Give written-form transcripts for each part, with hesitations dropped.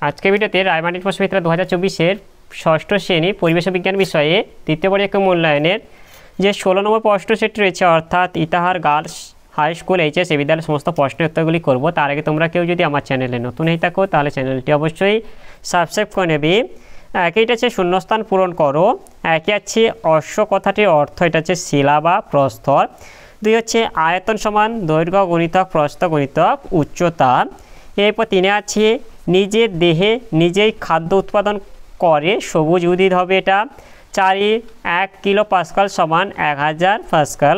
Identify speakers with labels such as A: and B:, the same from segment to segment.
A: আজকে ভিডিওতে রায়মার্টিন প্রশ্নবিচিত্রা 2024-এর ষষ্ঠ শ্রেণী পরিবেশ বিজ্ঞান বিষয়ে তৃতীয় পর্যায় মূল্যায়নের যে 16 নম্বর প্রশ্ন সেট রয়েছে, অর্থাৎ Itahar girls high school HS এই বিদ্যালয়ের সমস্ত প্রশ্নের উত্তরগুলি করব। তার আগে তোমরা কেউ যদি আমার চ্যানেলে নতুন হয়ে থাকো তাহলে চ্যানেলটি অবশ্যই সাবস্ক্রাইব করে নেবে। একইটা আছে শূন্যস্থান পূরণ করো। একই আছে অশ্ব কথাটির অর্থ, এটা হচ্ছে শিলা বা প্রস্তর। দুই হচ্ছে আয়তন সমান দৈর্ঘ্য গুণিতক প্রস্থ গুণিতক উচ্চতা। এরপর তিনে আছে নিজের দেহে নিজেই খাদ্য উৎপাদন করে সবুজ উদ্ভিদ হবে এটা। 4 1 কিলো পাস্কাল সমান 1000 পাস্কাল।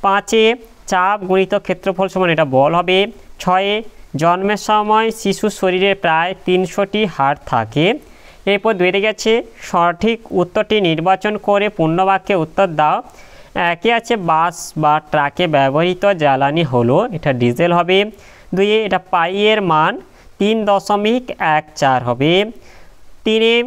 A: 5 চাপ গুণিত ক্ষেত্রফল সমান এটা বল হবে। 6 জন্মের সময় শিশুর শরীরে প্রায় 300টি হাড় থাকে। এরপর 2 গেছে সঠিক উত্তরটি নির্বাচন করে পূর্ণবাক্যে উত্তর দাও। একে আছে বাস বা ট্রাকে ব্যবহৃত জ্বালানি হলো এটা ডিজেল হবে। 2 এটা পাইয়ের মান 3.14 হবে। 3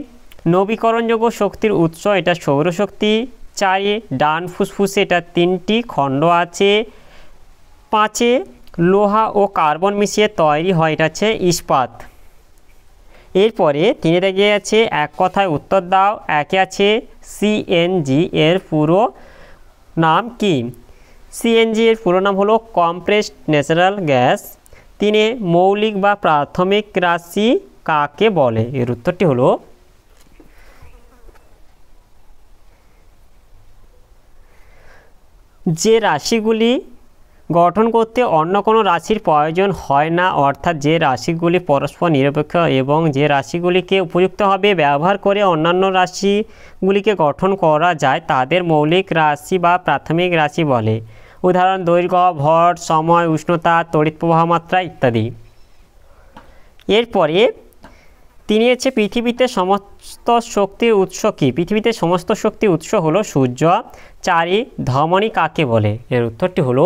A: নবীকরণযোগ্য শক্তির উৎস এটা সৌরশক্তি। 4 ডান ফুসফুসে এটা 3টি খণ্ড আছে। 5 লোহা ও কার্বন মিশিয়ে তৈরি হয় এটা হচ্ছে ইস্পাত। এরপরে 3 গিয়ে আছে এক কথায় উত্তর দাও। একে আছে সিএনজি এর পুরো নাম কি? সিএনজি এর পুরো নাম হলো কম্প্রেসড ন্যাচারাল গ্যাস। 3 মৌলিক বা প্রাথমিক রাশি কাকে বলে? এর উত্তরটি হলো যে রাশিগুলি গঠন করতে অন্য কোনো রাশির প্রয়োজন হয় না, অর্থাৎ যে রাশিগুলি পরস্পর নিরপেক্ষ এবং যে রাশিগুলিকে উপযুক্তভাবে ব্যবহার করে অন্যান্য রাশিগুলিকে গঠন করা যায় তাদের মৌলিক রাশি বা প্রাথমিক রাশি বলে। উদাহরণ দৈর্ঘ্য, ভর, সময়, উষ্ণতা, তড়িৎ প্রবাহ মাত্রা ইত্যাদি। এরপরে 3 হচ্ছে পৃথিবীতে সমস্ত শক্তির উৎস কি? পৃথিবীতে সমস্ত শক্তির উৎস হলো সূর্য। 4 ধমনী কাকে বলে? এর উত্তরটি হলো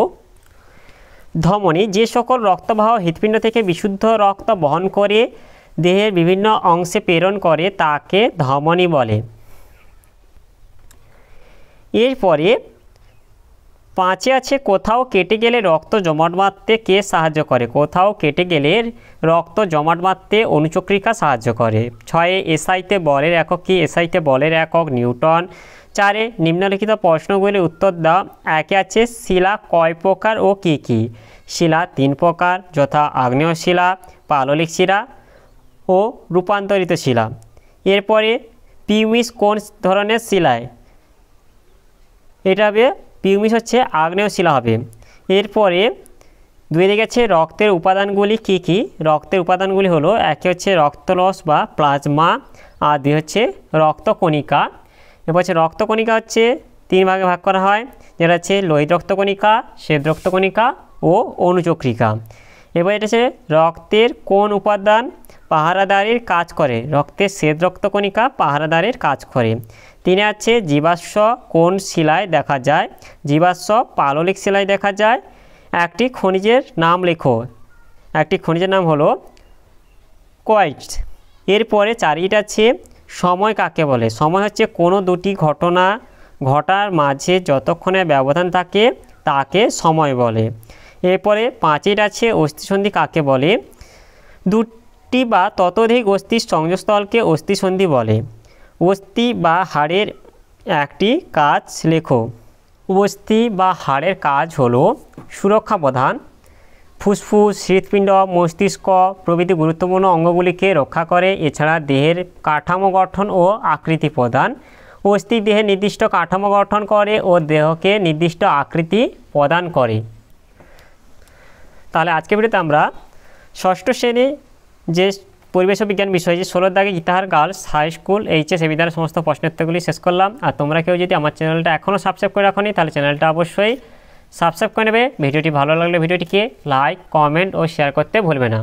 A: ধমনী যে সকল রক্তবাহ হৃৎপিণ্ড থেকে বিশুদ্ধ রক্ত বহন করে দেহের বিভিন্ন অংশে প্রেরণ করে তাকে ধমনী বলে। এরপরে 5 আছে কোথাও কেটে গেলে রক্ত জমাট বাঁধতে কে সাহায্য করে? কোথাও কেটে গেলে রক্ত জমাট বাঁধতে অনুচক্রিকা সাহায্য করে। 6 এসআইতে বলের একক কি? এসআইতে বলের একক নিউটন। 4 নিম্নলিখিত প্রশ্নগুলির উত্তর দাও। একে আছে শিলা কয় প্রকার ও কি কি? শিলা 3 প্রকার, যথা আগ্নেয় শিলা, পাললিক শিলা ও রূপান্তরিত শিলা। এরপরে পিউমিস কোন ধরনের শিলায়? এটা হবে পিউমিস হচ্ছে আগ্নেয় শিলা হবে। এরপরে 2 গেছে রক্তের উপাদানগুলি কি কি? রক্তের উপাদানগুলি হলো একে হচ্ছে রক্তরস বা প্লাজমা, আর 2 হচ্ছে রক্তকণিকা। এরপর হচ্ছে রক্তকণিকা হচ্ছে 3 ভাগে ভাগ করা হয়, যেটা হচ্ছে লোহিত রক্তকণিকা, শ্বেত রক্তকণিকা ও অনুচক্রিকা। এবার এটা হচ্ছে রক্তের কোন উপাদান পাহারাদারের কাজ করে? রক্তের শ্বেত রক্তকণিকা পাহারাদারের কাজ করে। 3 আছে জীবাশ্ম কোন শিলায় দেখা যায়? জীবাশ্ম পাললিক শিলায় দেখা যায়। একটি খনিজের নাম লেখো। একটি খনিজের নাম হলো কোয়ার্টজ। এরপরে 4 আছে সময় কাকে বলে? সময় হচ্ছে কোনো দুটি ঘটনা ঘটার মাঝে যতক্ষণে ব্যবধান থাকে তাকে সময় বলে। এরপরে 5 আছে অস্থিসন্ধি কাকে বলে? 2টি বা ততোধিক অস্থির সংযোগস্থলকে অস্থিসন্ধি বলে। অস্থি বা হাড়ের একটি কাজ লেখো। অস্থি বা হাড়ের কাজ হলো সুরক্ষা প্রদান, ফুসফুস, হৃৎপিণ্ড, মস্তিষ্ক প্রভৃতি গুরুত্বপূর্ণ অঙ্গগুলিকে রক্ষা করে। এছাড়া দেহের কাঠামো গঠন ও আকৃতি প্রদান। অস্থি দেহের নির্দিষ্ট কাঠামো গঠন করে ও দেহকে নির্দিষ্ট আকৃতি প্রদান করে। তাহলে আজকে ভিডিওতে আমরা ষষ্ঠ শ্রেণী যে পরিবেশ বিজ্ঞান বিষয় যে 16 দাগে Itahar girls high school HS এই বিদ্যালয়ের সমস্ত প্রশ্নের উত্তরগুলি শেষ করলাম। আর তোমরা কেউ যদি আমার চ্যানেলটা এখনও সাবস্ক্রাইব করে রাখোনি তাহলে চ্যানেলটা অবশ্যই সাবস্ক্রাইব করে নেবে। ভিডিওটি ভালো লাগলে ভিডিওটিকে লাইক, কমেন্ট ও শেয়ার করতে ভুলবে না।